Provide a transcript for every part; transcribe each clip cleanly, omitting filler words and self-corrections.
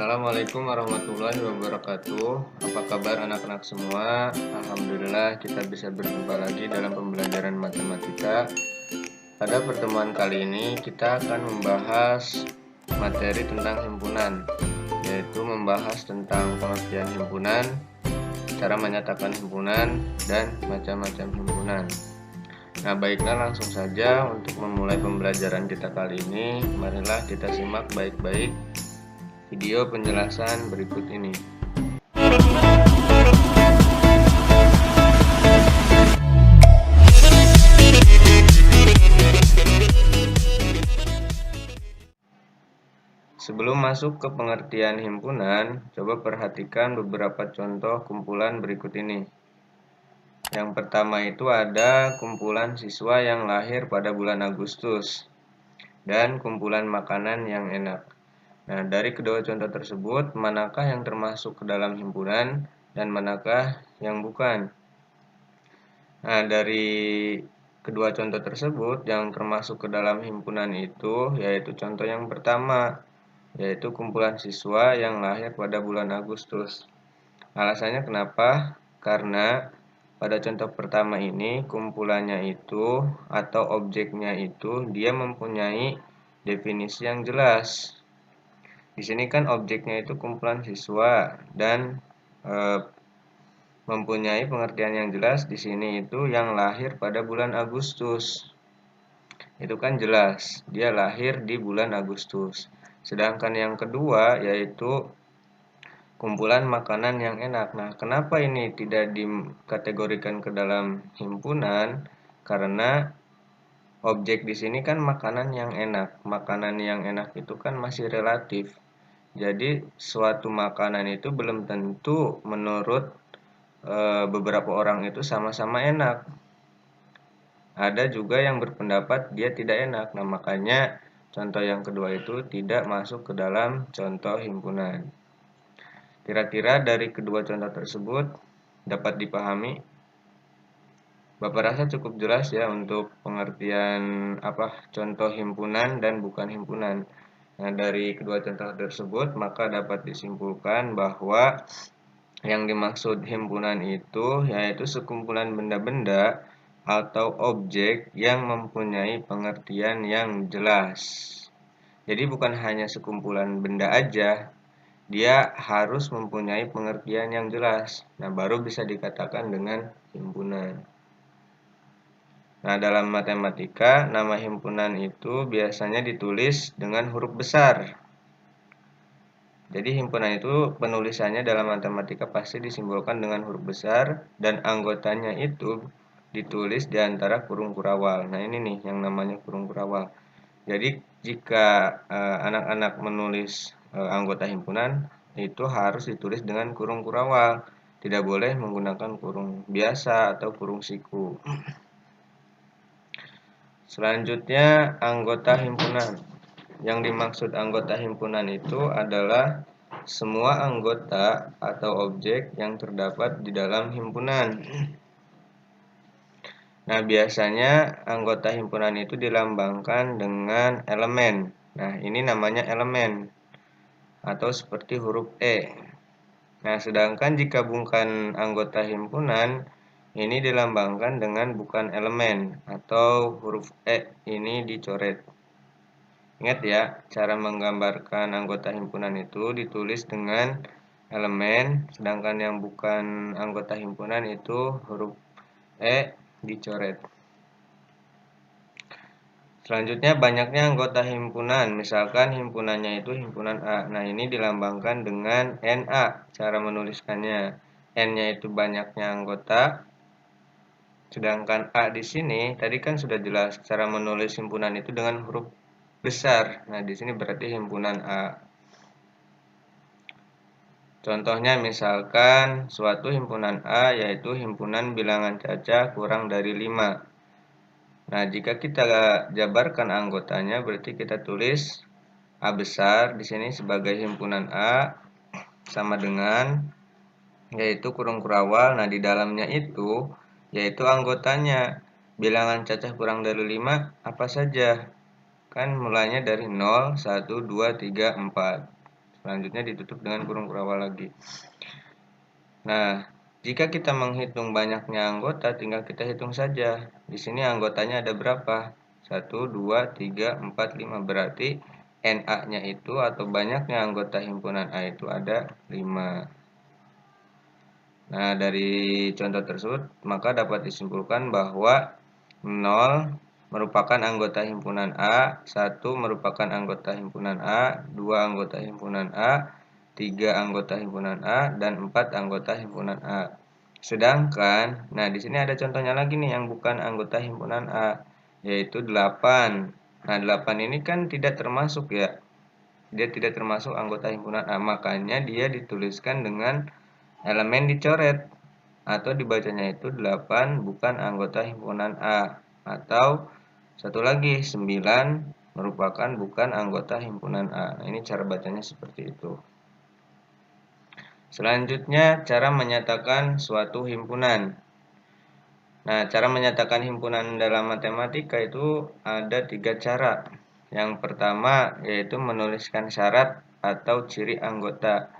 Assalamualaikum warahmatullahi wabarakatuh. Apa kabar anak-anak semua? Alhamdulillah kita bisa berjumpa lagi dalam pembelajaran matematika. Pada pertemuan kali ini kita akan membahas materi tentang himpunan, yaitu membahas tentang pengertian himpunan, cara menyatakan himpunan, dan macam-macam himpunan. Nah, baiklah langsung saja untuk memulai pembelajaran kita kali ini. Marilah kita simak baik-baik video penjelasan berikut ini. Sebelum masuk ke pengertian himpunan, coba perhatikan beberapa contoh kumpulan berikut ini. Yang pertama itu ada kumpulan siswa yang lahir pada bulan Agustus dan kumpulan makanan yang enak. Nah, dari kedua contoh tersebut, manakah yang termasuk ke dalam himpunan dan manakah yang bukan? Nah, dari kedua contoh tersebut, yang termasuk ke dalam himpunan itu, yaitu contoh yang pertama, yaitu kumpulan siswa yang lahir pada bulan Agustus. Alasannya kenapa? Karena pada contoh pertama ini, kumpulannya itu atau objeknya itu, dia mempunyai definisi yang jelas. Di sini kan objeknya itu kumpulan siswa dan mempunyai pengertian yang jelas. Di sini itu yang lahir pada bulan Agustus. Itu kan jelas, dia lahir di bulan Agustus. Sedangkan yang kedua yaitu kumpulan makanan yang enak. Nah, kenapa ini tidak dikategorikan ke dalam himpunan? Karena objek di sini kan makanan yang enak. Makanan yang enak itu kan masih relatif. Jadi suatu makanan itu belum tentu menurut beberapa orang itu sama-sama enak. Ada juga yang berpendapat dia tidak enak. Nah, makanya contoh yang kedua itu tidak masuk ke dalam contoh himpunan. Kira-kira dari kedua contoh tersebut dapat dipahami? Bapak rasa cukup jelas ya untuk pengertian contoh himpunan dan bukan himpunan. Nah, dari kedua contoh tersebut maka dapat disimpulkan bahwa yang dimaksud himpunan itu yaitu sekumpulan benda-benda atau objek yang mempunyai pengertian yang jelas. Jadi bukan hanya sekumpulan benda aja, dia harus mempunyai pengertian yang jelas. Nah, baru bisa dikatakan dengan himpunan. Nah, dalam matematika, nama himpunan itu biasanya ditulis dengan huruf besar. Jadi himpunan itu penulisannya dalam matematika pasti disimbolkan dengan huruf besar dan anggotanya itu ditulis di antara kurung kurawal. Nah, ini nih yang namanya kurung kurawal. Jadi jika anak-anak menulis anggota himpunan itu harus ditulis dengan kurung kurawal. Tidak boleh menggunakan kurung biasa atau kurung siku. Selanjutnya, anggota himpunan. Yang dimaksud anggota himpunan itu adalah semua anggota atau objek yang terdapat di dalam himpunan. Nah, biasanya anggota himpunan itu dilambangkan dengan elemen. Nah, ini namanya elemen atau seperti huruf E. Nah, sedangkan jika bukan anggota himpunan, ini dilambangkan dengan bukan elemen atau huruf E ini dicoret. Ingat ya, cara menggambarkan anggota himpunan itu ditulis dengan elemen, sedangkan yang bukan anggota himpunan itu huruf E dicoret. Selanjutnya banyaknya anggota himpunan, misalkan himpunannya itu himpunan A. Nah, ini dilambangkan dengan NA cara menuliskannya. N-nya itu banyaknya anggota, sedangkan A di sini tadi kan sudah jelas cara menulis himpunan itu dengan huruf besar. Nah, di sini berarti himpunan A. Contohnya misalkan suatu himpunan A yaitu himpunan bilangan cacah kurang dari 5. Nah, jika kita jabarkan anggotanya berarti kita tulis A besar di sini sebagai himpunan A sama dengan yaitu kurung kurawal. Nah, di dalamnya itu yaitu anggotanya. Bilangan cacah kurang dari 5 apa saja? Kan mulanya dari 0, 1, 2, 3, 4. Selanjutnya ditutup dengan kurung kurawal lagi. Nah, jika kita menghitung banyaknya anggota, tinggal kita hitung saja. Di sini anggotanya ada berapa? 1, 2, 3, 4, 5. Berarti NA-nya itu atau banyaknya anggota himpunan A itu ada 5. Nah, dari contoh tersebut, maka dapat disimpulkan bahwa 0 merupakan anggota himpunan A, 1 merupakan anggota himpunan A, 2 anggota himpunan A, 3 anggota himpunan A, dan 4 anggota himpunan A. Sedangkan, nah di sini ada contohnya lagi nih yang bukan anggota himpunan A, yaitu 8. Nah, 8 ini kan tidak termasuk ya. Dia tidak termasuk anggota himpunan A, makanya dia dituliskan dengan elemen dicoret atau dibacanya itu 8 bukan anggota himpunan A, atau satu lagi 9 merupakan bukan anggota himpunan A. Nah, ini cara bacanya seperti itu. Selanjutnya cara menyatakan suatu himpunan. Nah, cara menyatakan himpunan dalam matematika itu ada 3 cara. Yang pertama yaitu menuliskan syarat atau ciri anggota,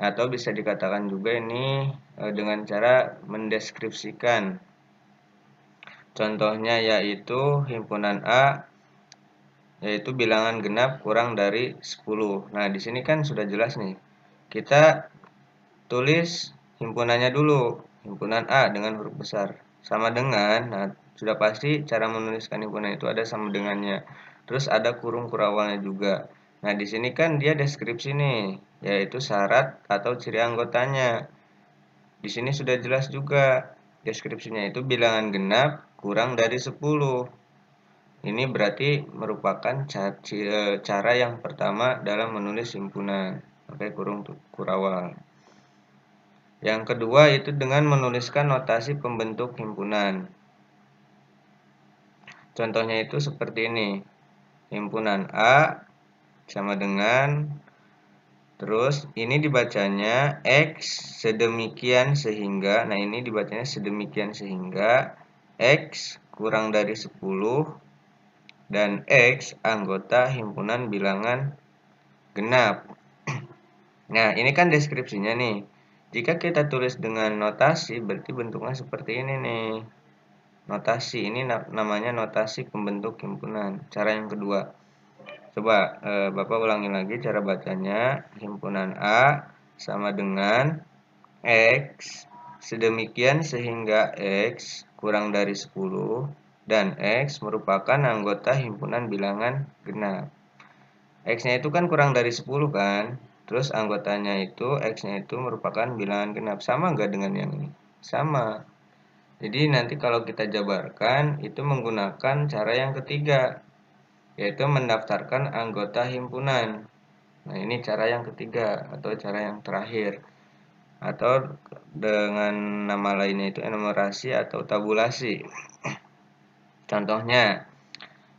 atau bisa dikatakan juga ini dengan cara mendeskripsikan. Contohnya yaitu himpunan A yaitu bilangan genap kurang dari 10. Nah, di sini kan sudah jelas nih. Kita tulis himpunannya dulu, himpunan A dengan huruf besar. Sama dengan, nah sudah pasti cara menuliskan himpunan itu ada sama dengannya. Terus ada kurung kurawalnya juga. Nah, di sini kan dia deskripsi nih, yaitu syarat atau ciri anggotanya. Di sini sudah jelas juga deskripsinya itu bilangan genap kurang dari 10. Ini berarti merupakan cara yang pertama dalam menulis himpunan, pakai kurung kurawal. Yang kedua itu dengan menuliskan notasi pembentuk himpunan. Contohnya itu seperti ini. Himpunan A sama dengan, terus ini dibacanya X sedemikian sehingga, nah ini dibacanya sedemikian sehingga X kurang dari 10 dan X anggota himpunan bilangan genap. Nah, ini kan deskripsinya nih. Jika kita tulis dengan notasi, berarti bentuknya seperti ini nih. Notasi, ini namanya notasi pembentuk himpunan. Cara yang kedua. Coba Bapak ulangi lagi cara bacanya. Himpunan A sama dengan X sedemikian sehingga X kurang dari 10 dan X merupakan anggota himpunan bilangan genap. X-nya itu kan kurang dari 10 kan. Terus anggotanya itu X-nya itu merupakan bilangan genap. Sama nggak dengan yang ini? Sama. Jadi nanti kalau kita jabarkan itu menggunakan cara yang ketiga, yaitu mendaftarkan anggota himpunan. Nah, ini cara yang ketiga atau cara yang terakhir. Atau dengan nama lainnya itu enumerasi atau tabulasi. Contohnya,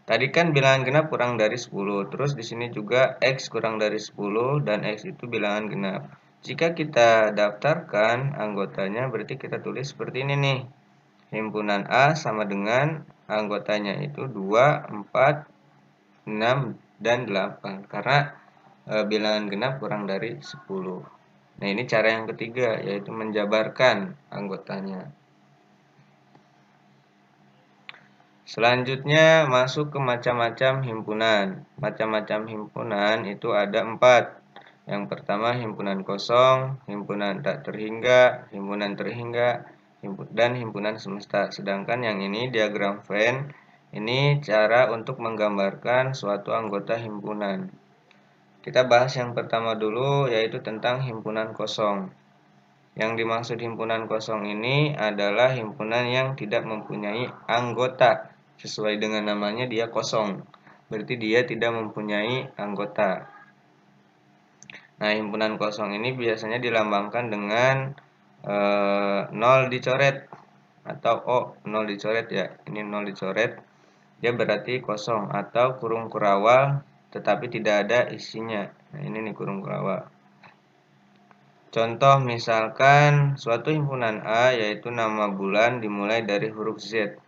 tadi kan bilangan genap kurang dari 10, terus di sini juga X kurang dari 10 dan X itu bilangan genap. Jika kita daftarkan anggotanya berarti kita tulis seperti ini nih. Himpunan A sama dengan anggotanya itu 2, 4, 6, dan 8 karena bilangan genap kurang dari 10. Nah, ini cara yang ketiga yaitu menjabarkan anggotanya. Selanjutnya masuk ke macam-macam himpunan. Macam-macam himpunan itu ada 4. Yang pertama himpunan kosong, himpunan tak terhingga, himpunan terhingga, dan himpunan semesta. Sedangkan yang ini diagram Venn, ini cara untuk menggambarkan suatu anggota himpunan. Kita bahas yang pertama dulu yaitu tentang himpunan kosong. Yang dimaksud himpunan kosong ini adalah himpunan yang tidak mempunyai anggota. Sesuai dengan namanya dia kosong. Berarti dia tidak mempunyai anggota. Nah, himpunan kosong ini biasanya dilambangkan dengan 0 dicoret atau O 0 dicoret ya. Ini 0 dicoret. Dia berarti kosong atau kurung kurawal tetapi tidak ada isinya. Nah, ini nih kurung kurawal. Contoh misalkan suatu himpunan A yaitu nama bulan dimulai dari huruf Z.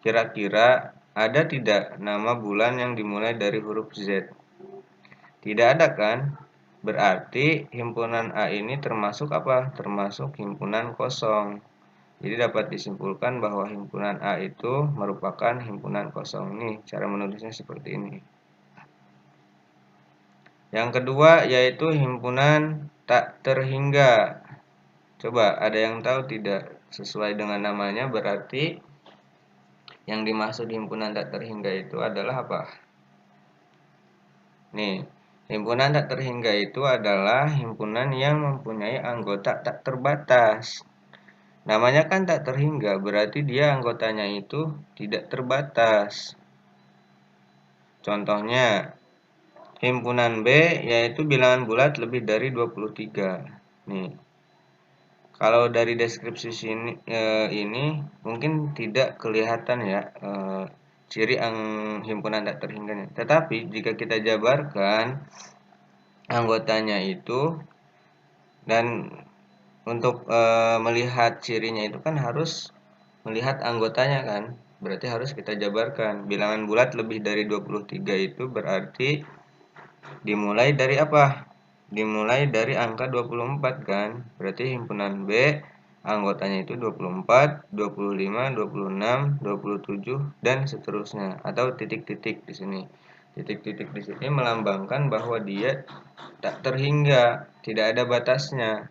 Kira-kira ada tidak nama bulan yang dimulai dari huruf Z? Tidak ada kan? Berarti himpunan A ini termasuk apa? Termasuk himpunan kosong. Jadi dapat disimpulkan bahwa himpunan A itu merupakan himpunan kosong. Nih, cara menulisnya seperti ini. Yang kedua yaitu himpunan tak terhingga. Coba ada yang tahu tidak? Sesuai dengan namanya berarti yang dimaksud himpunan tak terhingga itu adalah apa? Nih, himpunan tak terhingga itu adalah himpunan yang mempunyai anggota tak terbatas. Namanya kan tak terhingga, berarti dia anggotanya itu tidak terbatas. Contohnya, himpunan B yaitu bilangan bulat lebih dari 23. Nih, kalau dari deskripsi ini mungkin tidak kelihatan ya ciri himpunan tak terhingganya. Tetapi jika kita jabarkan anggotanya itu dan untuk melihat cirinya itu kan harus melihat anggotanya kan. Berarti harus kita jabarkan. Bilangan bulat lebih dari 23 itu berarti dimulai dari apa? Dimulai dari angka 24 kan. Berarti himpunan B anggotanya itu 24, 25, 26, 27 dan seterusnya atau titik-titik di sini. Titik-titik di sini melambangkan bahwa dia tak terhingga, tidak ada batasnya.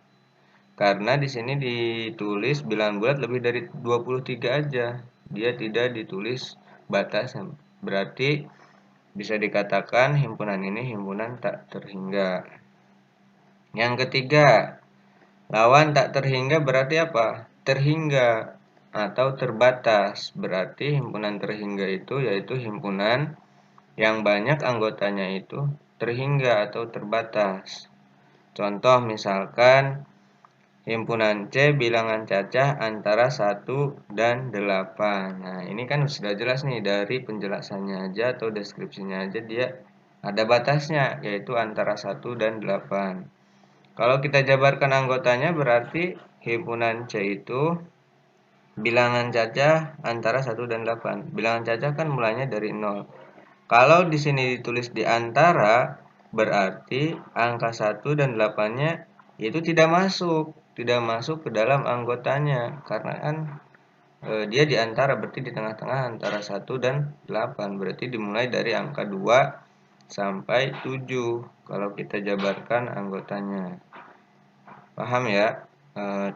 Karena di sini ditulis bilangan bulat lebih dari 23 aja. Dia tidak ditulis batasnya. Berarti bisa dikatakan himpunan ini himpunan tak terhingga. Yang ketiga, lawan tak terhingga berarti apa? Terhingga atau terbatas. Berarti himpunan terhingga itu yaitu himpunan yang banyak anggotanya itu terhingga atau terbatas. Contoh misalkan himpunan C bilangan cacah antara 1 dan 8. Nah, ini kan sudah jelas nih dari penjelasannya aja atau deskripsinya aja dia ada batasnya yaitu antara 1 dan 8. Kalau kita jabarkan anggotanya berarti himpunan C itu bilangan cacah antara 1 dan 8. Bilangan cacah kan mulainya dari 0. Kalau di sini ditulis di antara berarti angka 1 dan 8-nya itu tidak masuk ke dalam anggotanya karena kan dia di antara berarti di tengah-tengah antara 1 dan 8 berarti dimulai dari angka 2 sampai 7 kalau kita jabarkan anggotanya. Paham ya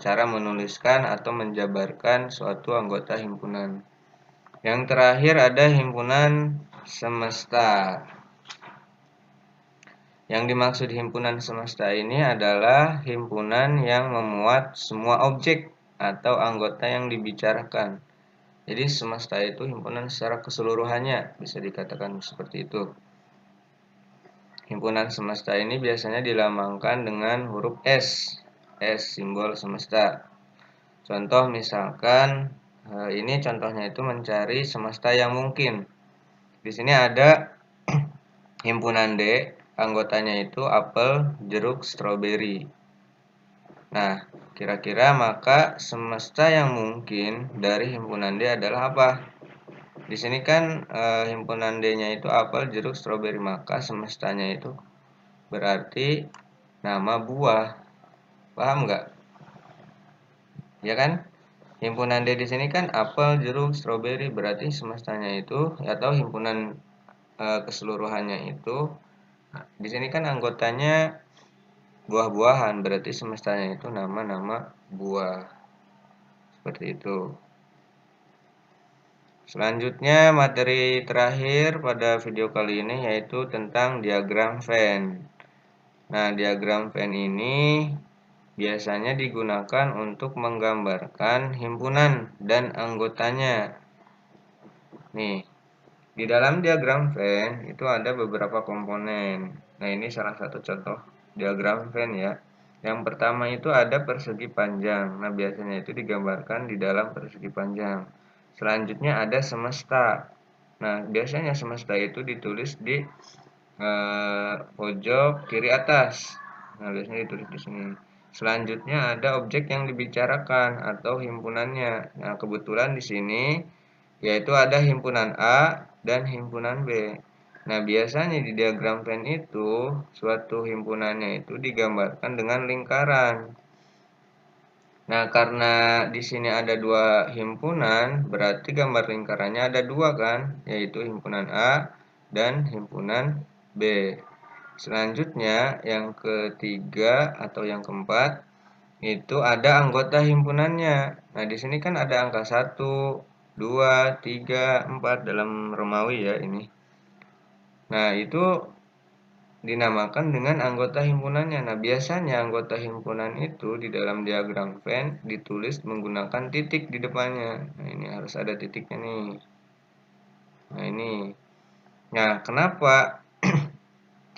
cara menuliskan atau menjabarkan suatu anggota himpunan. Yang terakhir ada himpunan semesta. Yang dimaksud himpunan semesta ini adalah himpunan yang memuat semua objek atau anggota yang dibicarakan. Jadi semesta itu himpunan secara keseluruhannya, bisa dikatakan seperti itu. Himpunan semesta ini biasanya dilambangkan dengan huruf S. S simbol semesta. Contoh misalkan ini contohnya itu mencari semesta yang mungkin. Di sini ada himpunan D. Anggotanya itu apel, jeruk, stroberi. Nah, kira-kira maka semesta yang mungkin dari himpunan D adalah apa? Di sini kan himpunan D-nya itu apel, jeruk, stroberi, maka semestanya itu berarti nama buah. Paham nggak? Ya kan? Himpunan D di sini kan apel, jeruk, stroberi, berarti semestanya itu atau himpunan keseluruhannya itu. Nah, di sini kan anggotanya buah-buahan, berarti semestanya itu nama-nama buah. Seperti itu. Selanjutnya materi terakhir pada video kali ini yaitu tentang diagram Venn. Nah, diagram Venn ini biasanya digunakan untuk menggambarkan himpunan dan anggotanya. Nih, di dalam diagram Venn itu ada beberapa komponen. Nah, ini salah satu contoh diagram Venn ya. Yang pertama itu ada persegi panjang. Nah, biasanya itu digambarkan di dalam persegi panjang. Selanjutnya ada semesta. Nah, biasanya semesta itu ditulis di pojok kiri atas. Nah, biasanya ditulis di sini. Selanjutnya ada objek yang dibicarakan atau himpunannya. Nah, kebetulan di sini yaitu ada himpunan A dan himpunan B. Nah, biasanya di diagram Venn itu suatu himpunannya itu digambarkan dengan lingkaran. Nah, karena di sini ada dua himpunan, berarti gambar lingkarannya ada dua kan, yaitu himpunan A dan himpunan B. Selanjutnya, yang ketiga atau yang keempat, itu ada anggota himpunannya. Nah, di sini kan ada angka 1, 2, 3, 4 dalam Romawi ya ini. Nah, itu dinamakan dengan anggota himpunannya. Nah, biasanya anggota himpunan itu di dalam diagram Venn ditulis menggunakan titik di depannya. Nah, ini harus ada titiknya nih. Nah, ini. Nah, kenapa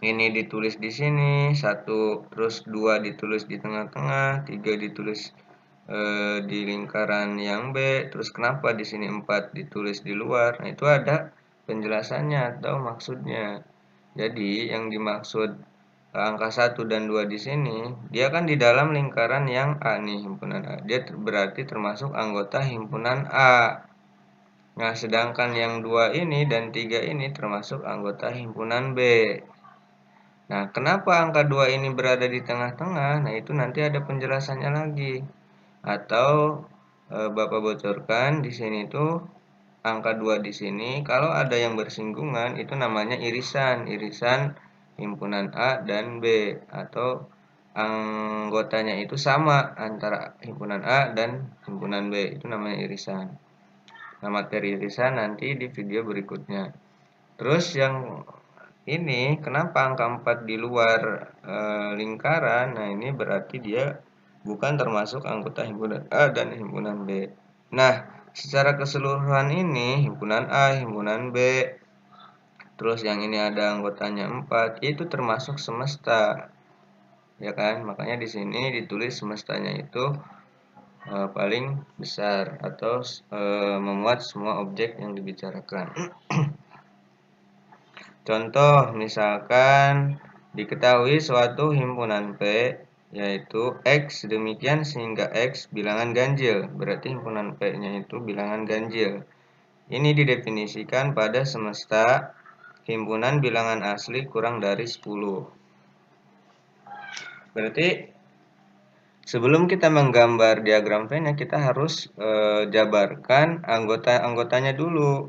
ini ditulis di sini, 1 terus 2 ditulis di tengah-tengah, 3 ditulis di lingkaran yang B, terus kenapa di sini 4 ditulis di luar? Nah, itu ada penjelasannya atau maksudnya. Jadi, yang dimaksud angka 1 dan 2 di sini, dia kan di dalam lingkaran yang A nih, himpunan A. Dia berarti termasuk anggota himpunan A. Nah, sedangkan yang 2 ini dan 3 ini termasuk anggota himpunan B. Nah, kenapa angka 2 ini berada di tengah-tengah? Nah, itu nanti ada penjelasannya lagi. Atau Bapak bocorkan di sini tuh angka 2 di sini kalau ada yang bersinggungan itu namanya irisan, irisan himpunan A dan B atau anggotanya itu sama antara himpunan A dan himpunan B, itu namanya irisan. Nah, materi irisan nanti di video berikutnya. Terus yang ini kenapa angka 4 di luar lingkaran? Nah, ini berarti dia bukan termasuk anggota himpunan A dan himpunan B. Nah, secara keseluruhan ini himpunan A, himpunan B, terus yang ini ada anggotanya 4, itu termasuk semesta. Ya kan? Makanya di sini ditulis semestanya itu paling besar atau memuat semua objek yang dibicarakan. Contoh, misalkan diketahui suatu himpunan P yaitu X demikian sehingga X bilangan ganjil. Berarti himpunan P-nya itu bilangan ganjil. Ini didefinisikan pada semesta himpunan bilangan asli kurang dari 10. Berarti sebelum kita menggambar diagram Venn-nya kita harus jabarkan anggota-anggotanya dulu.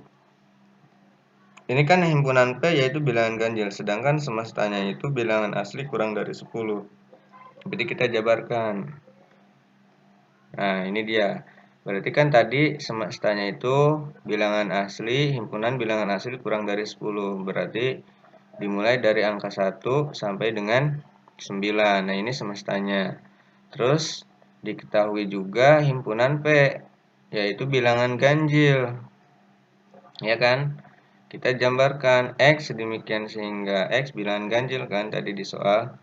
Ini kan himpunan P yaitu bilangan ganjil, sedangkan semestanya itu bilangan asli kurang dari 10. Berarti kita jabarkan. Nah, ini dia. Berarti kan tadi semestanya itu bilangan asli, himpunan bilangan asli kurang dari 10. Berarti dimulai dari angka 1 sampai dengan 9. Nah, ini semestanya. Terus diketahui juga himpunan P yaitu bilangan ganjil. Ya kan? Kita gambarkan X sedemikian sehingga X bilangan ganjil kan tadi di soal.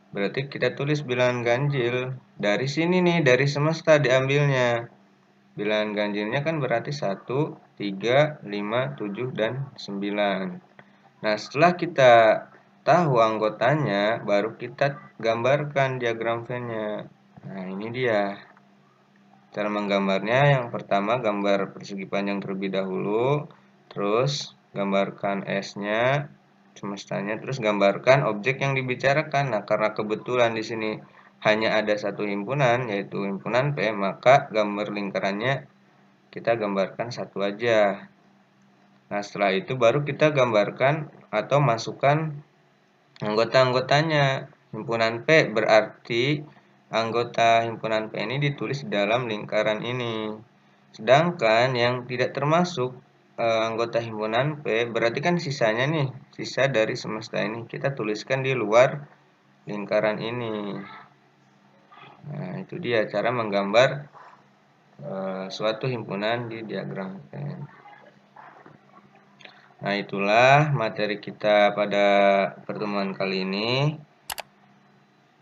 Berarti kita tulis bilangan ganjil dari sini nih, dari semesta diambilnya. Bilangan ganjilnya kan berarti 1, 3, 5, 7, dan 9. Nah, setelah kita tahu anggotanya, baru kita gambarkan diagram Venn-nya. Nah, ini dia. Cara menggambarnya yang pertama gambar persegi panjang terlebih dahulu, terus gambarkan S-nya, semestanya, terus gambarkan objek yang dibicarakan. Nah, karena kebetulan di sini hanya ada satu himpunan, yaitu himpunan P, maka gambar lingkarannya kita gambarkan satu aja. Nah, setelah itu baru kita gambarkan atau masukkan anggota-anggotanya. Himpunan P berarti anggota himpunan P ini ditulis dalam lingkaran ini. Sedangkan yang tidak termasuk anggota himpunan P berarti kan sisanya nih, sisa dari semesta ini kita tuliskan di luar lingkaran ini. Nah, itu dia cara menggambar suatu himpunan di diagram Venn. Nah, itulah materi kita pada pertemuan kali ini.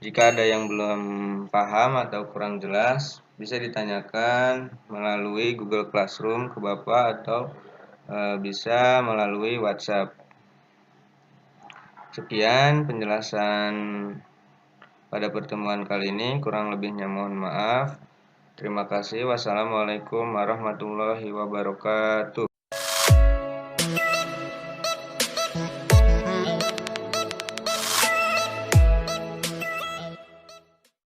Jika ada yang belum paham atau kurang jelas, bisa ditanyakan melalui Google Classroom ke Bapak atau bisa melalui WhatsApp. Sekian penjelasan pada pertemuan kali ini, kurang lebihnya mohon maaf. Terima kasih. Wassalamualaikum warahmatullahi wabarakatuh.